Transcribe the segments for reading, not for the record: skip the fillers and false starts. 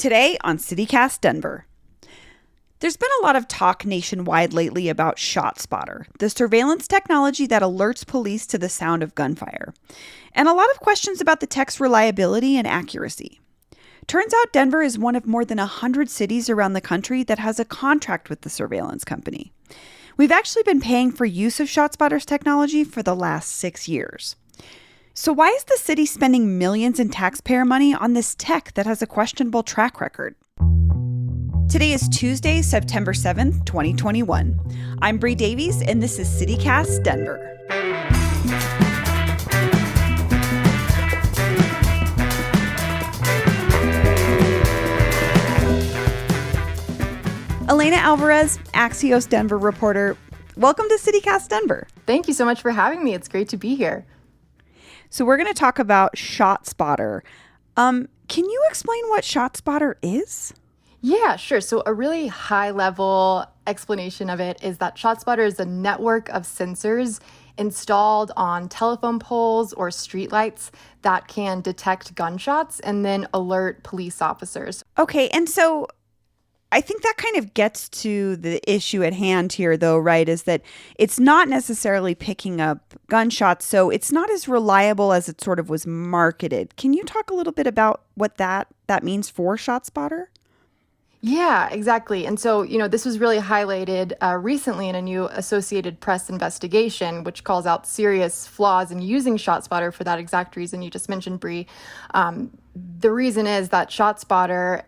Today on CityCast Denver. There's been a lot of talk nationwide lately about ShotSpotter, the surveillance technology that alerts police to the sound of gunfire, and a lot of questions about the tech's reliability and accuracy. Turns out Denver is one of more than 100 cities around the country that has a contract with the surveillance company. We've actually been paying for use of ShotSpotter's technology for the last 6 years. So why is the city spending millions in taxpayer money on this tech that has a questionable track record? Today is Tuesday, September 7th, 2021. I'm Bree Davies, and this is CityCast Denver. Elena Alvarez, Axios Denver reporter. Welcome to CityCast Denver. Thank you so much for having me. It's great to be here. So we're going to talk about ShotSpotter. Can you explain what ShotSpotter is? Yeah, sure. So a really high-level explanation of it is that ShotSpotter is a network of sensors installed on telephone poles or streetlights that can detect gunshots and then alert police officers. Okay, and so I think that kind of gets to the issue at hand here, though, right, is that it's not necessarily picking up gunshots, so it's not as reliable as it sort of was marketed. Can you talk a little bit about what that means for ShotSpotter? Yeah, exactly. And so, this was really highlighted recently in a new Associated Press investigation, which calls out serious flaws in using ShotSpotter for that exact reason you just mentioned, Bree. The reason is that ShotSpotter,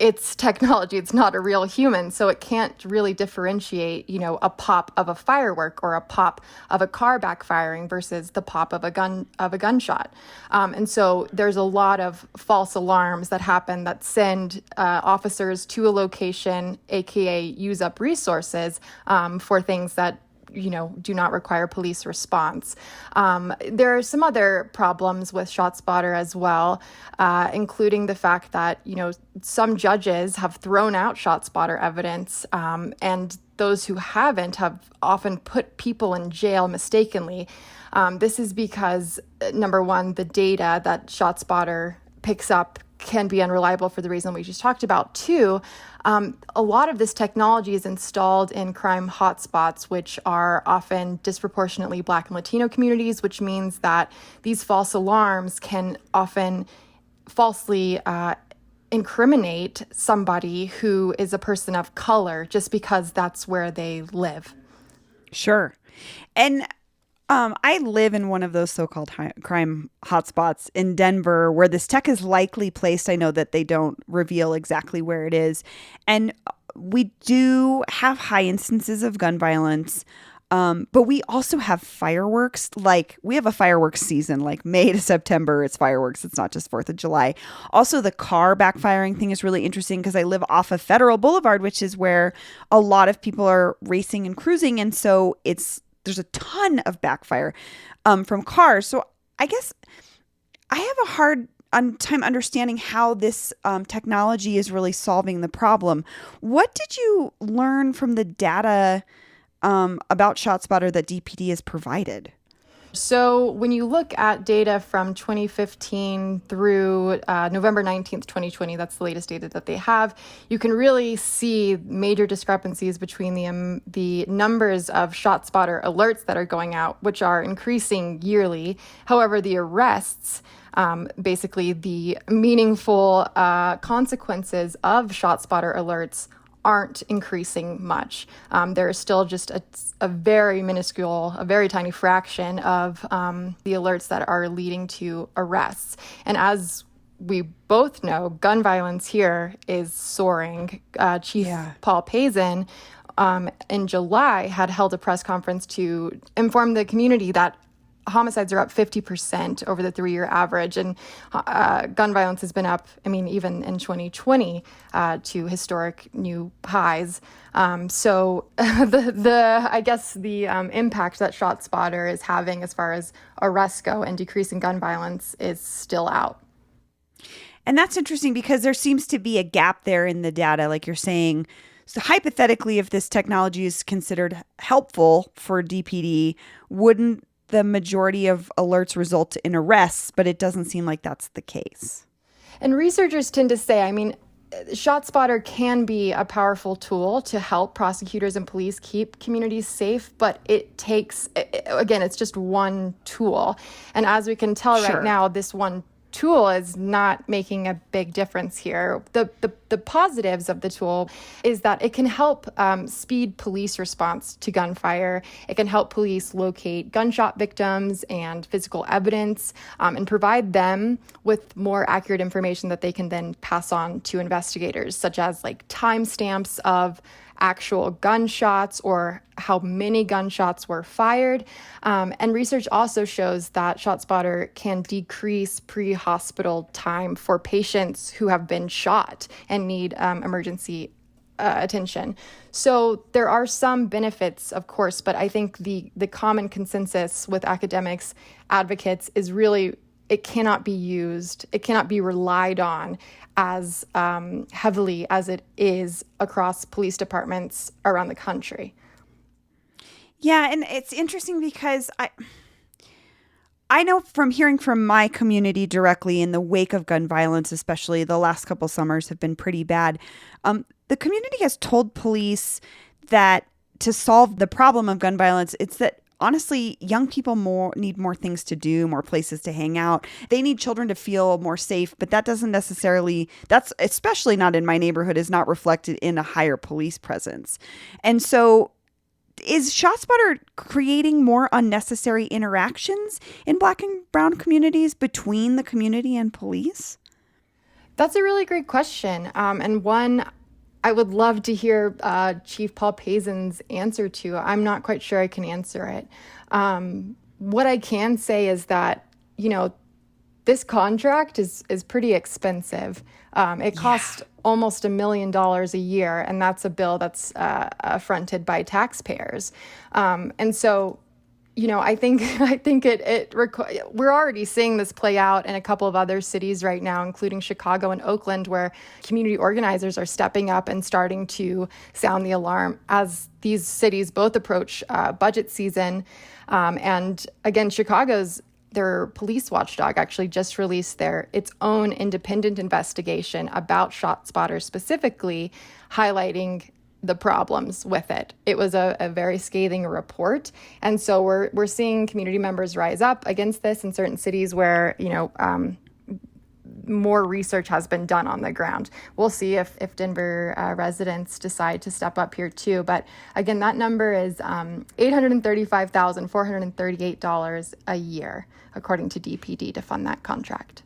it's technology, it's not a real human, so it can't really differentiate, a pop of a firework or a pop of a car backfiring versus the pop of a gunshot. And so there's a lot of false alarms that happen that send officers to a location, aka use up resources for things that do not require police response. There are some other problems with ShotSpotter as well, including the fact that, some judges have thrown out ShotSpotter evidence, and those who haven't have often put people in jail mistakenly. This is because, number one, the data that ShotSpotter picks up can be unreliable for the reason we just talked about. Two, a lot of this technology is installed in crime hotspots, which are often disproportionately Black and Latino communities, which means that these false alarms can often falsely incriminate somebody who is a person of color just because that's where they live. Sure. And I live in one of those so-called crime hotspots in Denver where this tech is likely placed. I know that they don't reveal exactly where it is. And we do have high instances of gun violence, but we also have fireworks. Like, we have a fireworks season, like May to September, it's fireworks. It's not just 4th of July. Also, the car backfiring thing is really interesting because I live off of Federal Boulevard, which is where a lot of people are racing and cruising. And so there's a ton of backfire from cars. So I guess I have a hard time understanding how this technology is really solving the problem. What did you learn from the data about ShotSpotter that DPD has provided? So when you look at data from 2015 through November 19th, 2020, that's the latest data that they have, you can really see major discrepancies between the numbers of ShotSpotter alerts that are going out, which are increasing yearly. However, the arrests, basically the meaningful consequences of ShotSpotter alerts, aren't increasing much. There is still just a very minuscule, a very tiny fraction of the alerts that are leading to arrests. And as we both know, gun violence here is soaring. Chief Paul Pazin in July had held a press conference to inform the community that homicides are up 50% over the 3-year average, and gun violence has been up, even in 2020 to historic new highs. So the impact that ShotSpotter is having as far as arrests go and decreasing gun violence is still out. And that's interesting because there seems to be a gap there in the data, like you're saying. So hypothetically, if this technology is considered helpful for DPD, wouldn't the majority of alerts result in arrests? But it doesn't seem like that's the case. And researchers tend to say, ShotSpotter can be a powerful tool to help prosecutors and police keep communities safe, but it takes, again, it's just one tool. And as we can tell right Sure. now, this one tool is not making a big difference here. The positives of the tool is that it can help speed police response to gunfire. It can help police locate gunshot victims and physical evidence, and provide them with more accurate information that they can then pass on to investigators, such as like timestamps of actual gunshots or how many gunshots were fired. And research also shows that ShotSpotter can decrease pre-hospital time for patients who have been shot and need emergency attention. So there are some benefits, of course, but I think the common consensus with academics, advocates, is really it cannot be relied on as heavily as it is across police departments around the country. Yeah, and it's interesting because I know from hearing from my community directly in the wake of gun violence, especially the last couple summers have been pretty bad. The community has told police that to solve the problem of gun violence, it's that honestly, young people need more things to do, more places to hang out. They need children to feel more safe, but that doesn't necessarily, that's especially not in my neighborhood, is not reflected in a higher police presence. And so is ShotSpotter creating more unnecessary interactions in Black and brown communities between the community and police? That's a really great question, and one I would love to hear Chief Paul Pazin's answer to. I'm not quite sure I can answer it. What I can say is that, this contract is pretty expensive. It costs almost $1 million a year, and that's a bill that's fronted by taxpayers. And so, I think we're already seeing this play out in a couple of other cities right now, including Chicago and Oakland, where community organizers are stepping up and starting to sound the alarm as these cities both approach budget season. And again, their police watchdog actually just released its own independent investigation about ShotSpotter, specifically highlighting the problems with it. It was a very scathing report. And so we're seeing community members rise up against this in certain cities where, more research has been done on the ground. We'll see if Denver residents decide to step up here too. But again, that number is $835,438 a year, according to DPD, to fund that contract.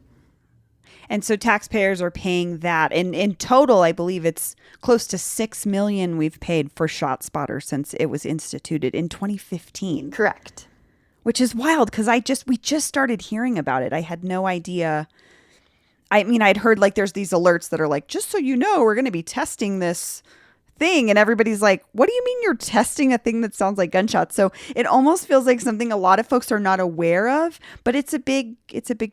And so taxpayers are paying that. And in total, I believe it's close to $6 million we've paid for ShotSpotter since it was instituted in 2015. Correct. Which is wild because we just started hearing about it. I had no idea. I mean, I'd heard like there's these alerts that are like, just so you know, we're going to be testing this thing. And everybody's like, what do you mean you're testing a thing that sounds like gunshots? So it almost feels like something a lot of folks are not aware of, but it's a big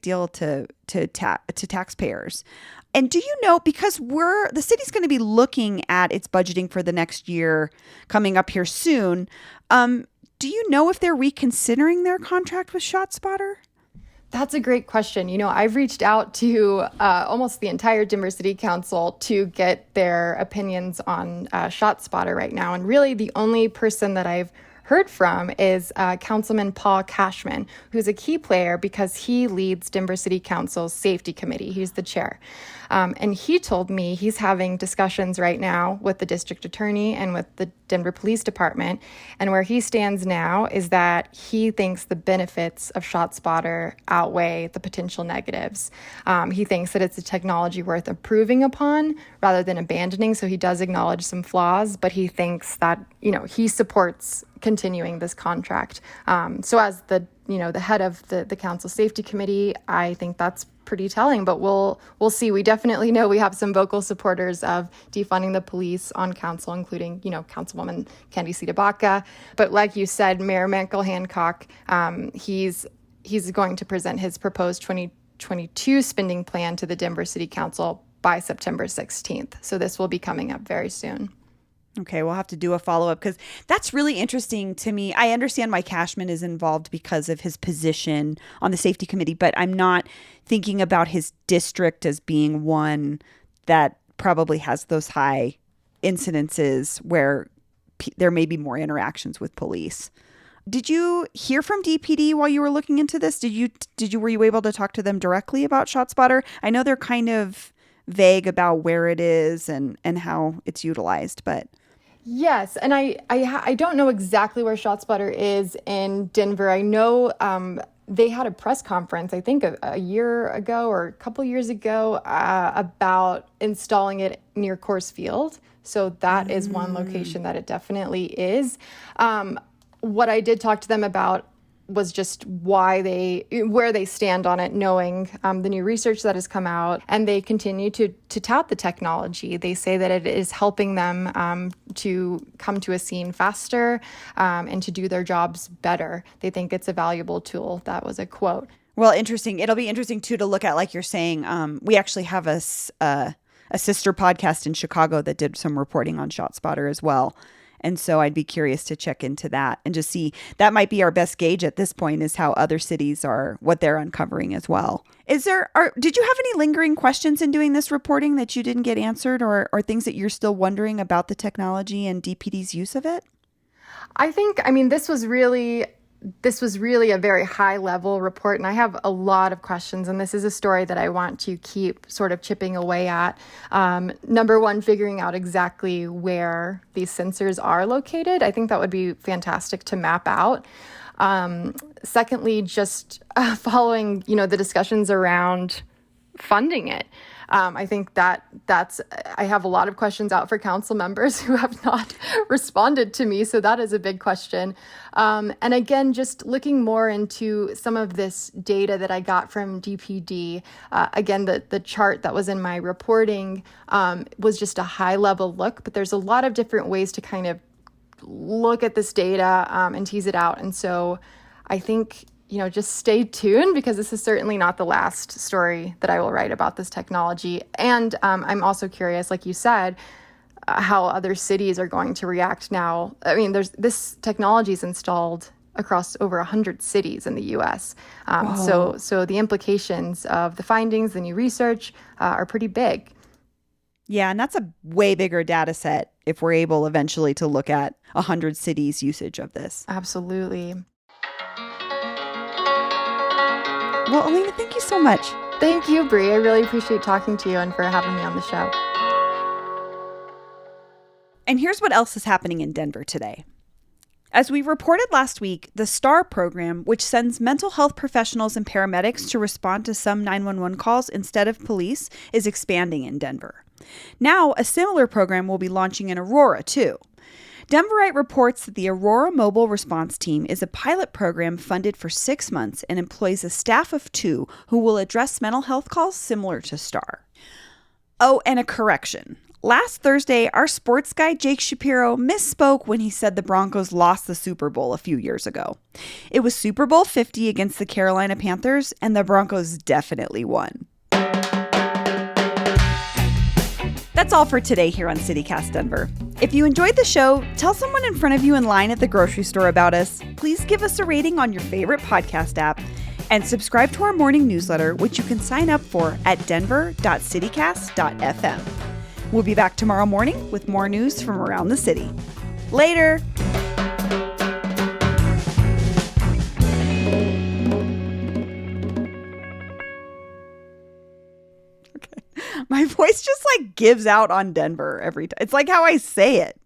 deal to taxpayers. And do you know, because the city's going to be looking at its budgeting for the next year coming up here soon, do you know if they're reconsidering their contract with ShotSpotter? That's a great question. I've reached out to almost the entire Denver City Council to get their opinions on ShotSpotter right now. And really the only person that I've heard from is Councilman Paul Cashman, who's a key player because he leads Denver City Council's safety committee. He's the chair. And he told me he's having discussions right now with the district attorney and with the Denver Police Department. And where he stands now is that he thinks the benefits of ShotSpotter outweigh the potential negatives. He thinks that it's a technology worth improving upon rather than abandoning. So he does acknowledge some flaws, but he thinks that, he supports continuing this contract. So as the head of the council safety committee, I think that's pretty telling, but we'll see. We definitely know we have some vocal supporters of defunding the police on council, including, Councilwoman Candy Baca. But like you said, Mayor Michael Hancock, he's going to present his proposed 2022 spending plan to the Denver City Council by September 16th. So this will be coming up very soon. Okay, we'll have to do a follow-up because that's really interesting to me. I understand why Cashman is involved because of his position on the safety committee, but I'm not thinking about his district as being one that probably has those high incidences where there may be more interactions with police. Did you hear from DPD while you were looking into this? Were you able to talk to them directly about ShotSpotter? I know they're kind of vague about where it is and how it's utilized, but Yes, and I don't know exactly where ShotSpotter is in Denver. I know they had a press conference, I think a year ago or a couple years ago, about installing it near Coors Field. So that is one location that it definitely is. What I did talk to them about was just where they stand on it, knowing the new research that has come out, and they continue to tout the technology. They say that it is helping them to come to a scene faster and to do their jobs better. They think it's a valuable tool. That was a quote. Well, interesting. It'll be interesting too to look at, like you're saying. We actually have a sister podcast in Chicago that did some reporting on ShotSpotter as well. And so I'd be curious to check into that and just see. That might be our best gauge at this point, is how other cities are, what they're uncovering as well. Did you have any lingering questions in doing this reporting that you didn't get answered, or things that you're still wondering about the technology and DPD's use of it? I mean, this was really a very high level report, and I have a lot of questions, and this is a story that I want to keep sort of chipping away at. Number one, figuring out exactly where these sensors are located. I think that would be fantastic to map out. Secondly, just following, the discussions around funding it. I think I have a lot of questions out for council members who have not responded to me. So that is a big question. And again, just looking more into some of this data that I got from DPD. Again, the chart that was in my reporting was just a high level look, but there's a lot of different ways to kind of look at this data and tease it out. And so I think just stay tuned, because this is certainly not the last story that I will write about this technology. And I'm also curious, like you said, how other cities are going to react now. I mean, this technology is installed across over 100 cities in the U.S. So the implications of the findings, the new research, are pretty big. Yeah, and that's a way bigger data set if we're able eventually to look at 100 cities' usage of this. Absolutely. Well, Elena, thank you so much. Thank you, Bree. I really appreciate talking to you and for having me on the show. And here's what else is happening in Denver today. As we reported last week, the STAR program, which sends mental health professionals and paramedics to respond to some 911 calls instead of police, is expanding in Denver. Now, a similar program will be launching in Aurora, too. Denverite reports that the Aurora Mobile Response Team is a pilot program funded for 6 months and employs a staff of 2 who will address mental health calls similar to STAR. Oh, and a correction. Last Thursday, our sports guy Jake Shapiro misspoke when he said the Broncos lost the Super Bowl a few years ago. It was Super Bowl 50 against the Carolina Panthers, and the Broncos definitely won. That's all for today here on CityCast Denver. If you enjoyed the show, tell someone in front of you in line at the grocery store about us. Please give us a rating on your favorite podcast app and subscribe to our morning newsletter, which you can sign up for at denver.citycast.fm. We'll be back tomorrow morning with more news from around the city. Later! My voice just gives out on Denver every time. It's like how I say it.